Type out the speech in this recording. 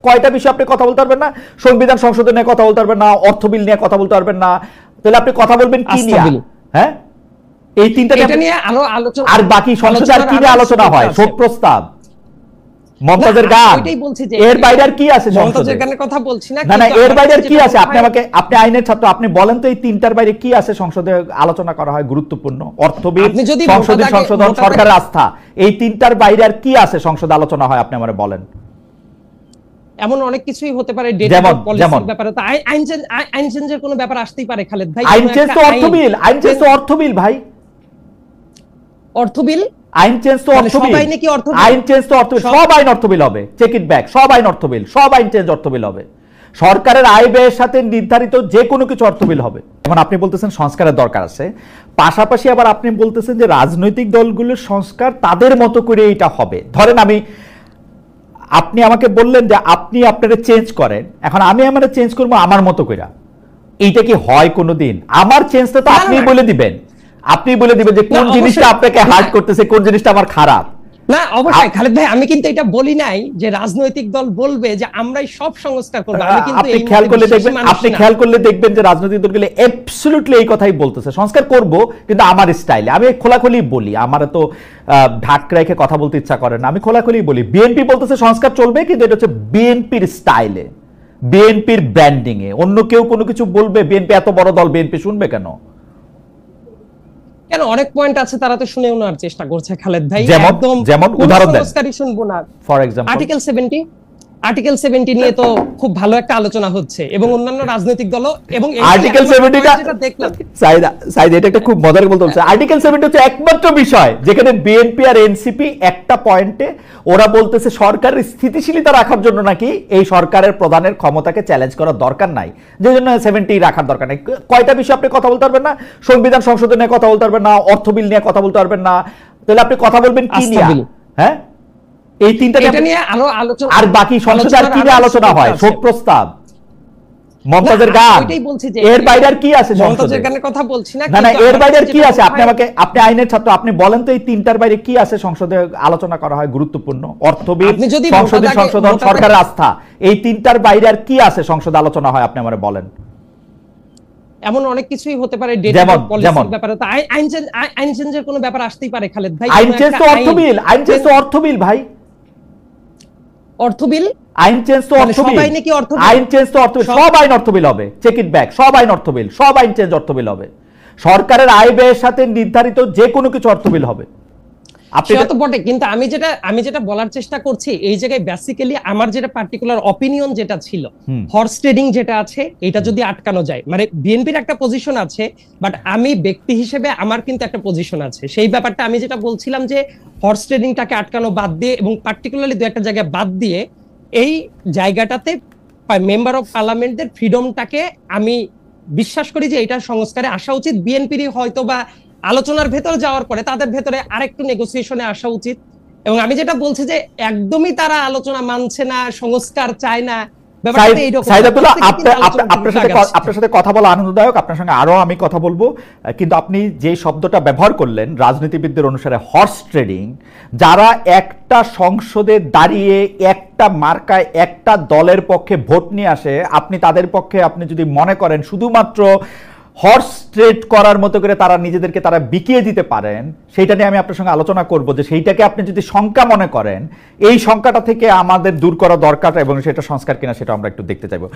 কয়টা বিষয় আপনি কথা বলতে পারবেন না? সংবিধান সংশোধন নিয়ে কথা বলতে পারবেন না, অর্থ বিল নিয়ে কথা বলতে পারবেন না, তাহলে আপনি কথা বলবেন কি নিয়ে? হ্যাঁ, এই তিনটা নিয়ে আলোচনা। আর বাকি সংসদে আর কি নিয়ে আলোচনা হয়? শোক প্রস্তাব, মমতাজের গান, এর বাইরে আর কি আছে? মমতাজের গানের কথা বলছি না, না এর বাইরে আর কি আছে? আপনি আইনের ছাত্র, আপনি বলেন তো এই তিনটার বাইরে কি আছে সংসদে আলোচনা করা হয় গুরুত্বপূর্ণ? অর্থ বিল, সংসদে সংশোধন, সরকারের আস্থা, এই তিনটার বাইরে আর কি আছে সংসদে আলোচনা হয়? আপনি আমারে বলেন। এমন অনেক কিছুই হতে পারে, ডেটা পলিসির ব্যাপারে তো আইন চেঞ্জের কোনো ব্যাপার আসতেই পারে খালেদ ভাই। আইন চেঞ্জ তো অর্থ বিল, আইন চেঞ্জ তো অর্থ বিল ভাই। অর্থ বিল, আইন চেঞ্জ তো অর্থ বিল, আইন চেঞ্জ তো অর্থ বিল, সব আইন অর্থ বিল হবে। চেক ইট ব্যাক, সব আইন অর্থ বিল, সব আইন চেঞ্জ অর্থ বিল হবে। সরকারের আয় ব্যয়ের সাথে নির্ধারিত যে কোনো কিছু অর্থ বিল হবে। যেমন আপনি বলতেছেন সংস্কারের দরকার আছে, পাশাপাশি আবার আপনি বলতেছেন যে রাজনৈতিক দলগুলোর সংস্কার তাদের মতো করে এটা হবে। ধরেন আপনি আমাকে বললেন যে আপনি আপনারা চেঞ্জ করেন, এখন আমি আমারে চেঞ্জ করবো আমার মতো করে। এইটা কি হয় কোনোদিন? আমার চেঞ্জটা তো আপনি বলে দিবেন, আপনি বলে দিবেন যে কোন জিনিসটা আপনাকে হার্ট করতেছে, কোন জিনিসটা আমার খারাপ। না অবশ্যই খালেদ ভাই, আমি কিন্তু এটা বলি নাই যে রাজনৈতিক দল বলবে যে আমরাই সব সংস্কার করব। আমি কিন্তু আপনি খেয়াল করলে দেখবেন যে রাজনৈতিক দলগুলো অ্যাবসলিউটলি এই কথাই বলতেছে, সংস্কার করব কিন্তু আমার স্টাইলে। আমি খোলাখুলি বলি, আমার তো ঢাক রেখে কথা বলতে ইচ্ছা করে না, আমি খোলাখুলি বলি। বিএনপি বলতেছে সংস্কার চলবে, কিন্তু এটা হচ্ছে বিএনপির স্টাইলে, বিএনপির ব্র্যান্ডিং এ। অন্য কেউ কোনো কিছু বলবে, বিএনপি এত বড় দল, বিএনপি শুনবে কেন? কেন, অনেক পয়েন্ট আছে, তারা তো শুনে নেওয়ার চেষ্টা করছে খালেদ ভাই। যেমন উদাহরণ দেন। শুনবো না, ফর এক্সাম্পল আর্টিকেল 70 নিয়ে তো খুব ভালো একটা আলোচনা হচ্ছে, এবং অন্যান্য রাজনৈতিক দল এবং আর্টিকেল 70টা দেখলাম সাইদ, এটা একটা খুব মজার বলতে হচ্ছে। আর্টিকেল 70 হচ্ছে একমাত্র বিষয় যেখানে বিএনপি আর এনসিপি একটা পয়েন্টে ওরা বলতেছে সরকারের স্থিতিশীলতা রাখার জন্য নাকি এই সরকারের প্রধানের ক্ষমতাকে চ্যালেঞ্জ করার দরকার নাই, যে জন্য 70 রাখার দরকার নাই। কয়টা বিষয় আপনি কথা বলতে পারবেন না? সংবিধান সংশোধন নিয়ে কথা বলতে পারবেন না, অর্থ বিল নিয়ে কথা বলতে পারবেন না, তাহলে আপনি কথা বলবেন কি নিয়ে? হ্যাঁ, এই তিনটা নিয়ে আলোচনা। আর বাকি সংসদে আর কি নিয়ে আলোচনা হয়? শোক প্রস্তাব, মমতাজের গান, এর বাইরে আর কি আছে? মমতাজের গানের কথা বলছি না, এর বাইরে আর কি আছে? আপনি আইনের ছাত্র, আপনি বলেন তো এই তিনটার বাইরে কি আছে সংসদে আলোচনা করা হয় গুরুত্বপূর্ণ? অর্থ বিল, সংসদে সংশোধন, সরকারের আস্থা, এই তিনটার বাইরে আর কি আছে সংসদে আলোচনা হয়? আপনি আমারে বলেন। এমন অনেক কিছুই হতে পারে, ডেটা পলিসির ব্যাপারে তো আইন চেঞ্জের কোনো ব্যাপার আসতেই পারে খালেদ ভাই। আইন চেঞ্জ তো অর্থ বিল, আইন চেঞ্জ তো অর্থ বিল ভাই। অর্থ বিল, আইন চেঞ্জ তো অর্থ বিল, আইন চেঞ্জ তো অর্থ বিল, সব আইন অর্থ বিল হবে। চেক ইট ব্যাক, সব আইন অর্থ বিল, সব আইন চেঞ্জ অর্থ বিল হবে। সরকারের আয় ব্যয়ের সাথে নির্ধারিত যে কোনো কিছু অর্থ বিল হবে। সেটা তো বটে, কিন্তু আমি যেটা বলার চেষ্টা করছি এই জায়গায় বেসিক্যালি আমার যেটা পার্টিকুলার অপিনিয়ন যেটা ছিল, হর্স ট্রেডিং যেটা আছে, এটা যদি আটকানো যায়, মানে বিএনপির একটা পজিশন আছে, বাট আমি ব্যক্তি হিসেবে আমার কিন্তু একটা পজিশন আছে। সেই ব্যাপারটা আমি যেটা বলছিলাম যে হর্স ট্রেডিংটাকে আটকানো বাদ দিয়ে, এবং পার্টিকুলারলি দু একটা জায়গায় বাদ দিয়ে, এই জায়গাটাতে মেম্বার অফ পার্লামেন্টদের ফ্রিডমটাকে আমি বিশ্বাস করি যে এটা সংস্কারে আসা উচিত। বিএনপির হয়তো বা আলোচনার ভেতরে যাওয়ার পরে তাদের ভেতরে আরেকটু নেগোসিয়েশনে আসা উচিত। এবং আমি যেটা বলছি যে একদমই তারা আলোচনা মানছে না, সংস্কার চায় না, আপনার সাথে কথা বলা আনন্দদায়ক, আপনার সঙ্গে আরো আমি কথা বলবো, কিন্তু আপনি যে শব্দটা ব্যবহার করলেন রাজনীতিবিদদের অনুসারে হর্স ট্রেডিং, যারা একটা সংসদে দাঁড়িয়ে একটা মার্কায় একটা দলের পক্ষে ভোট নিয়ে আসে, আপনি তাদের পক্ষে আপনি যদি মনে করেন শুধুমাত্র হর্স ট্রেড করার মতো করে তারা নিজেদেরকে তারা বিকিয়ে দিতে পারেন, সেইটা নিয়ে আমি আপনার সঙ্গে আলোচনা করব যে সেইটাকে আপনি যদি শঙ্কা মনে করেন, এই শঙ্কাটা থেকে আমাদের দূর করা দরকার এবং সেটা সংস্কার কিনা সেটা আমরা একটু দেখতে চাইবো।